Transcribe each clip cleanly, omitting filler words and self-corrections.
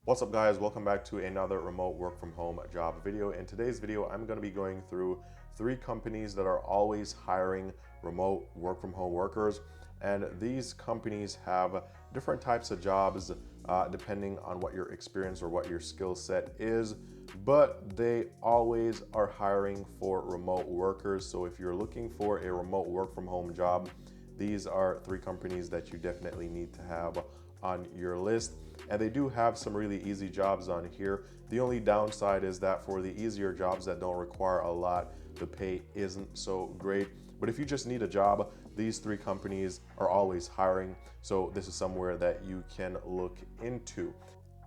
What's up guys, welcome back to another remote work from home job video. In today's video, I'm going to be going through 3 companies that are always hiring remote work from home workers. And these companies have different types of jobs depending on what your experience or what your skill set is, but they always are hiring for remote workers. So if you're looking for a remote work from home job, these are 3 companies that you definitely need to have on your list. And they do have some really easy jobs on here. The only downside is that for the easier jobs that don't require a lot, the pay isn't so great. But if you just need a job, these 3 companies are always hiring. So this is somewhere that you can look into.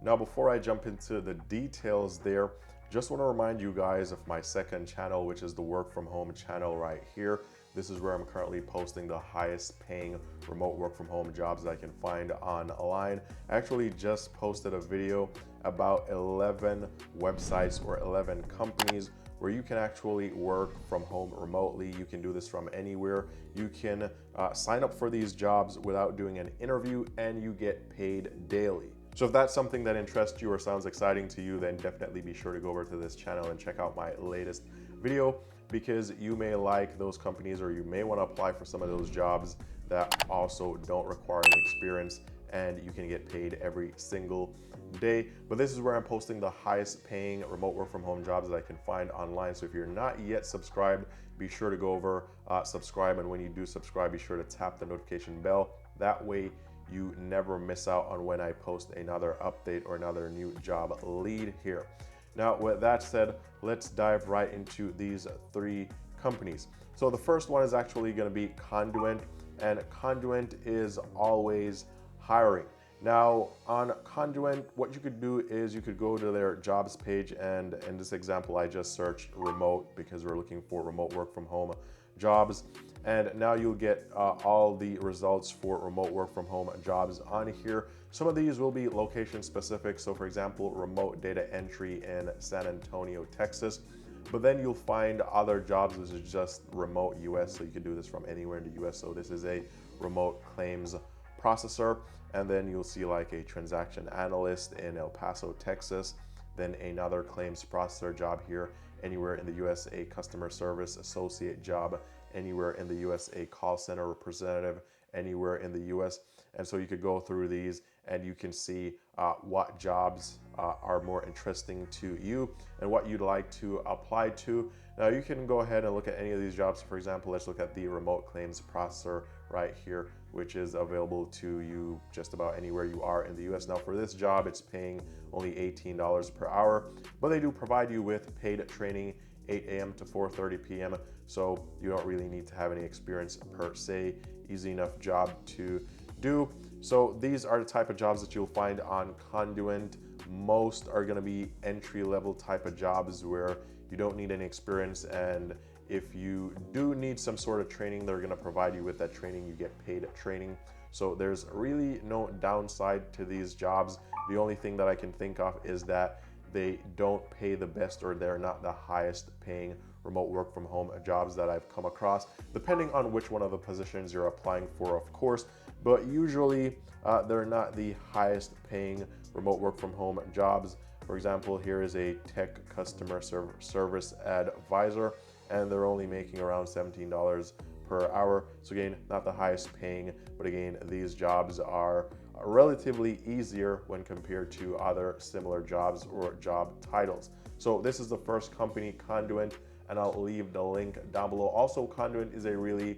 Now, before I jump into the details there, just want to remind you guys of my second channel, which is the work from home channel right here. This is where I'm currently posting the highest paying remote work from home jobs that I can find online. I actually just posted a video about 11 websites or 11 companies where you can actually work from home remotely. You can do this from anywhere. You can sign up for these jobs without doing an interview, and you get paid daily. So if that's something that interests you or sounds exciting to you, then definitely be sure to go over to this channel and check out my latest video, because you may like those companies or you may want to apply for some of those jobs that also don't require any experience, and you can get paid every single day. But this is where I'm posting the highest paying remote work from home jobs that I can find online. So if you're not yet subscribed, be sure to go over, subscribe. And when you do subscribe, be sure to tap the notification bell. That way you never miss out on when I post another update or another new job lead here. Now, with that said, let's dive right into these 3 companies. So the first one is actually going to be Conduent, and Conduent is always hiring. Now, on Conduent, what you could do is you could go to their jobs page, and in this example, I just searched remote because we're looking for remote work from home jobs. And now you'll get all the results for remote work from home jobs on here. Some of these will be location specific. So for example, remote data entry in San Antonio, Texas. But then you'll find other jobs which is just remote US. So you can do this from anywhere in the US. So this is a remote claims processor. And then you'll see like a transaction analyst in El Paso, Texas. Then another claims processor job here anywhere in the US, a customer service associate job anywhere in the US, a call center representative anywhere in the US. And so you could go through these and you can see what jobs are more interesting to you and what you'd like to apply to. Now you can go ahead and look at any of these jobs. For example, let's look at the remote claims processor right here, which is available to you just about anywhere you are in the US. Now for this job, it's paying only $18 per hour, but they do provide you with paid training 8 a.m. to 4:30 p.m. So you don't really need to have any experience per se. Easy enough job to do. So these are the type of jobs that you'll find on Conduent. Most are going to be entry-level type of jobs where you don't need any experience, and if you do need some sort of training, they're going to provide you with that training. You get paid training. So there's really no downside to these jobs. The only thing that I can think of is that they don't pay the best, or they're not the highest paying remote work from home jobs that I've come across, depending on which one of the positions you're applying for, of course. But usually they're not the highest paying remote work from home jobs. For example, here is a tech customer service advisor, and they're only making around $17 per hour. So again, not the highest paying, but again, these jobs are relatively easier when compared to other similar jobs or job titles. So this is the first company, Conduent, and I'll leave the link down below. Also, Conduent is a really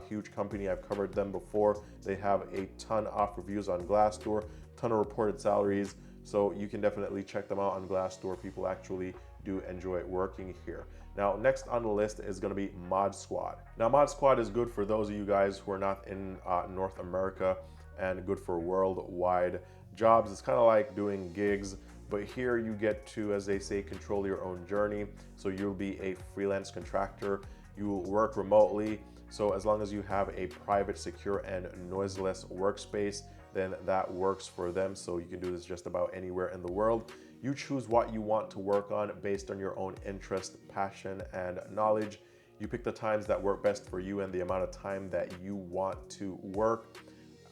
huge company. I've covered them before. They have a ton of reviews on Glassdoor, ton of reported salaries. So you can definitely check them out on Glassdoor. People actually do enjoy working here. Now, next on the list is going to be Mod Squad. Now, Mod Squad is good for those of you guys who are not in North America, and good for worldwide jobs. It's kind of like doing gigs, but here you get to, as they say, control your own journey. So you'll be a freelance contractor. You'll work remotely. So as long as you have a private, secure, and noiseless workspace, then that works for them. So you can do this just about anywhere in the world. You choose what you want to work on based on your own interest, passion, and knowledge. You pick the times that work best for you and the amount of time that you want to work.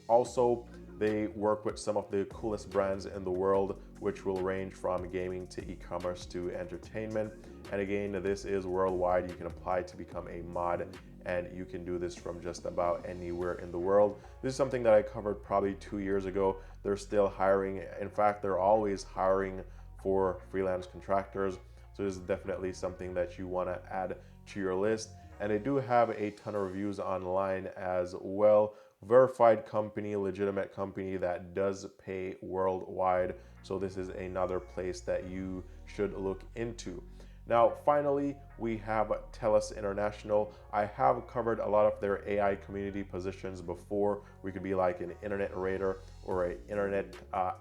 Also, they work with some of the coolest brands in the world which will range from gaming to e-commerce to entertainment. And again, this is worldwide. You can apply to become a mod, and you can do this from just about anywhere in the world. This is something that I covered probably 2 years ago. They're still hiring. In fact, they're always hiring for freelance contractors. So this is definitely something that you want to add to your list. And they do have a ton of reviews online as well. Verified company, legitimate company that does pay worldwide. So this is another place that you should look into. Now, finally, we have TELUS International. I have covered a lot of their AI community positions before. We could be like an internet rater or an internet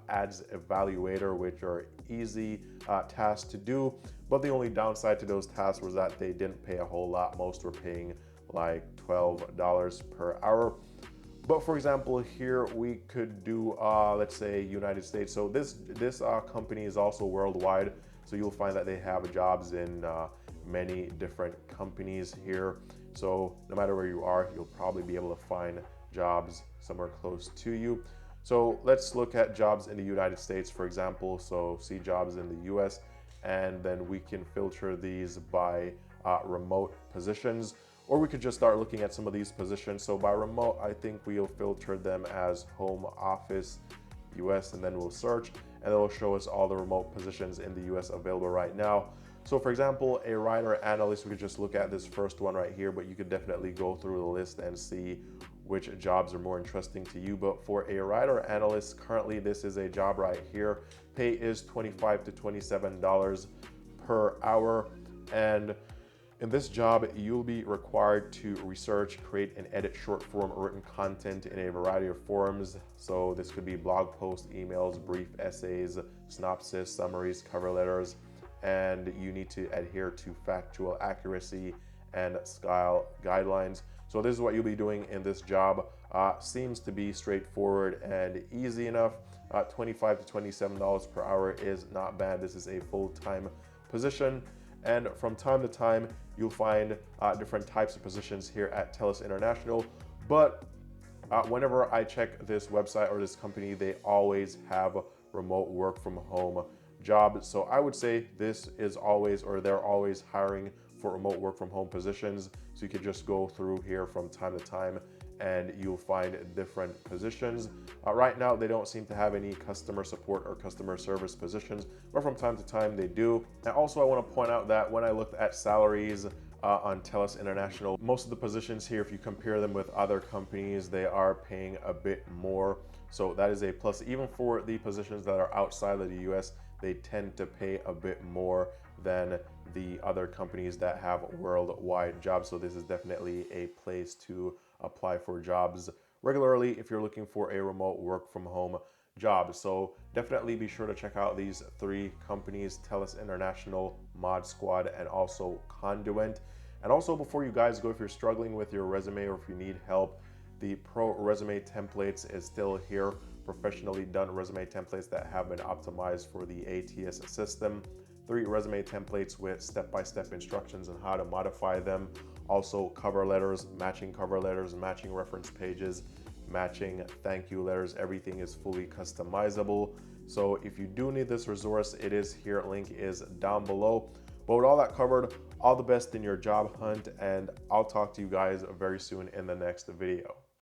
ads evaluator, which are easy tasks to do. But the only downside to those tasks was that they didn't pay a whole lot. Most were paying like $12 per hour. But for example, here we could do, let's say United States. So this company is also worldwide. So you'll find that they have jobs in many different companies here. So no matter where you are, you'll probably be able to find jobs somewhere close to you. So let's look at jobs in the United States, for example. So see jobs in the US, and then we can filter these by remote positions. Or we could just start looking at some of these positions. So by remote, I think we'll filter them as home office US, and then we'll search, and it'll show us all the remote positions in the US available right now. So for example, a writer analyst, we could just look at this first one right here, but you could definitely go through the list and see which jobs are more interesting to you. But for a writer analyst, currently this is a job right here. Pay is $25 to $27 per hour. And in this job, you'll be required to research, create, and edit short-form written content in a variety of forms. So this could be blog posts, emails, brief essays, synopsis, summaries, cover letters, and you need to adhere to factual accuracy and style guidelines. So this is what you'll be doing in this job. Seems to be straightforward and easy enough. $25 to $27 per hour is not bad. This is a full-time position. And from time to time, you'll find different types of positions here at TELUS International. But whenever I check this website or this company, they always have remote work from home jobs. So I would say this is always, or they're always hiring for remote work from home positions. So you could just go through here from time to time and you'll find different positions. Right now, they don't seem to have any customer support or customer service positions, but from time to time they do. And also I want to point out that when I looked at salaries on TELUS International, most of the positions here, if you compare them with other companies, they are paying a bit more. So that is a plus. Even for the positions that are outside of the US, they tend to pay a bit more than the other companies that have worldwide jobs. So this is definitely a place to apply for jobs regularly if you're looking for a remote work from home job. So definitely be sure to check out these 3 companies: TELUS International, Mod Squad, and also Conduent. And also, before you guys go, if you're struggling with your resume or if you need help, the Pro Resume Templates is still here. Professionally done resume templates that have been optimized for the ATS system. 3 resume templates with step-by-step instructions on how to modify them. Also cover letters, matching reference pages, matching thank you letters. Everything is fully customizable. So if you do need this resource, it is here. Link is down below. But with all that covered, all the best in your job hunt, and I'll talk to you guys very soon in the next video.